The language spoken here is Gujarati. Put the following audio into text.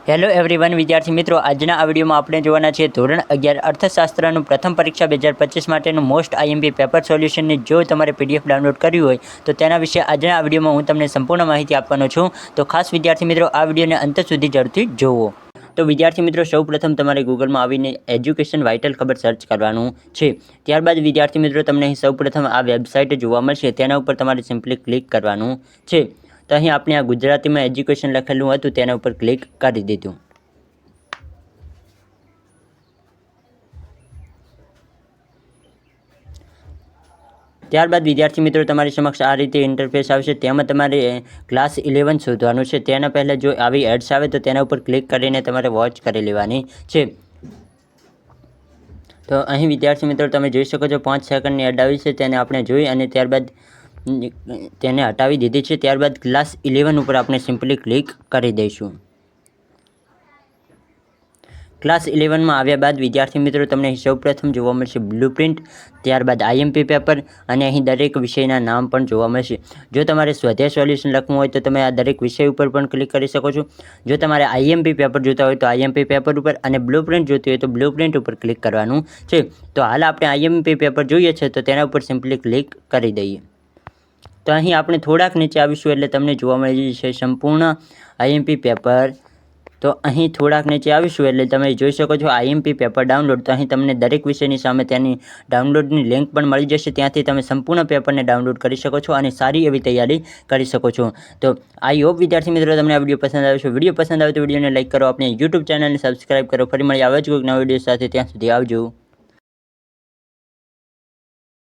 હેલો એવરીવન વિદ્યાર્થી મિત્રો, આજના આ વિડીયોમાં આપણે જોવાના છીએ ધોરણ 11 અર્થશાસ્ત્રનું પ્રથમ પરીક્ષા 2025 માટેનું મોસ્ટ આઈએમપી પેપર સોલ્યુશનની જો તમારે પીડીએફ ડાઉનલોડ કરવી હોય તો તેના વિશે આજના આ વિડીયોમાં હું તમને સંપૂર્ણ માહિતી આપવાનો છું. તો ખાસ વિદ્યાર્થી મિત્રો આ વિડીયોને અંત સુધી જરૂરથી જોવો. તો વિદ્યાર્થી મિત્રો, સૌપ્રથમ તમારે ગૂગલમાં આવીને એજ્યુકેશન વાઇટલ ખબર સર્ચ કરવાનું છે. ત્યારબાદ વિદ્યાર્થી મિત્રો તમને અહીં સૌપ્રથમ આ વેબસાઇટ જોવા મળશે, તેના ઉપર તમારે સિમ્પલી ક્લિક કરવાનું છે. તો અહીં આપણે આ ગુજરાતીમાં એજ્યુકેશન લખેલું હતું તેના ઉપર ક્લિક કરી દીધું. ત્યારબાદ વિદ્યાર્થી મિત્રો તમારી સમક્ષ આ રીતે ઇન્ટરફેસ આવશે. તેમાં તમારે ક્લાસ 11 શોધવાનું છે. તેના પહેલાં જો આવી એડ્સ આવે તો તેના ઉપર ક્લિક કરીને તમારે વોચ કરી લેવાની છે. તો અહીં વિદ્યાર્થી મિત્રો તમે જોઈ શકો છો 5 સેકન્ડની એડ આવી છે, તેને આપણે જોઈ અને ત્યારબાદ તેને હટાવી દીધી છે. ત્યારબાદ ક્લાસ 11 ઉપર આપણે સિમ્પલી ક્લિક કરી દઈશું. ક્લાસ 11માં આવ્યા બાદ વિદ્યાર્થી મિત્રો તમને સૌપ્રથમ જોવા મળશે બ્લુપ્રિન્ટ, ત્યારબાદ આઈએમપી પેપર અને અહીં દરેક વિષયના નામ પણ જોવા મળશે. જો તમારે સ્વાધ્યાય સોલ્યુશન લખવું હોય તો તમે આ દરેક વિષય ઉપર પણ ક્લિક કરી શકો છો. જો તમારે આઈએમપી પેપર જોતા હોય તો આઈએમપી પેપર ઉપર અને બ્લુપ્રિન્ટ જોતી હોય તો બ્લુપ્રિન્ટ ઉપર ક્લિક કરવાનું છે. તો હાલ આપણે આઈએમપી પેપર જોઈએ છે તો તેના ઉપર સિમ્પલી ક્લિક કરી દઈએ. તો અહીં આપણે થોડાક નીચે આવીશું એટલે તમને જોવા મળી જશે સંપૂર્ણ આઈએમપી પેપર. તો અહીં થોડાક નીચે આવીશું એટલે તમે જોઈ શકો છો આઈએમપી પેપર ડાઉનલોડ. તો અહીં તમને દરેક વિષયની સામે તેની ડાઉનલોડની લિંક પણ મળી જશે. ત્યાંથી તમે સંપૂર્ણ પેપરને ડાઉનલોડ કરી શકો છો અને સારી એવી તૈયારી કરી શકો છો. તો આઈ હોપ વિદ્યાર્થી મિત્રો તમને આ વિડીયો પસંદ આવ્યો છે. વિડીયો પસંદ આવે તો વિડીયોને લાઈક કરો, આપણી યુટ્યુબ ચેનલને સબસ્ક્રાઈબ કરો. ફરી મળી આવે જ કોઈક નવા વિડીયો સાથે. ત્યાં સુધી આવજો.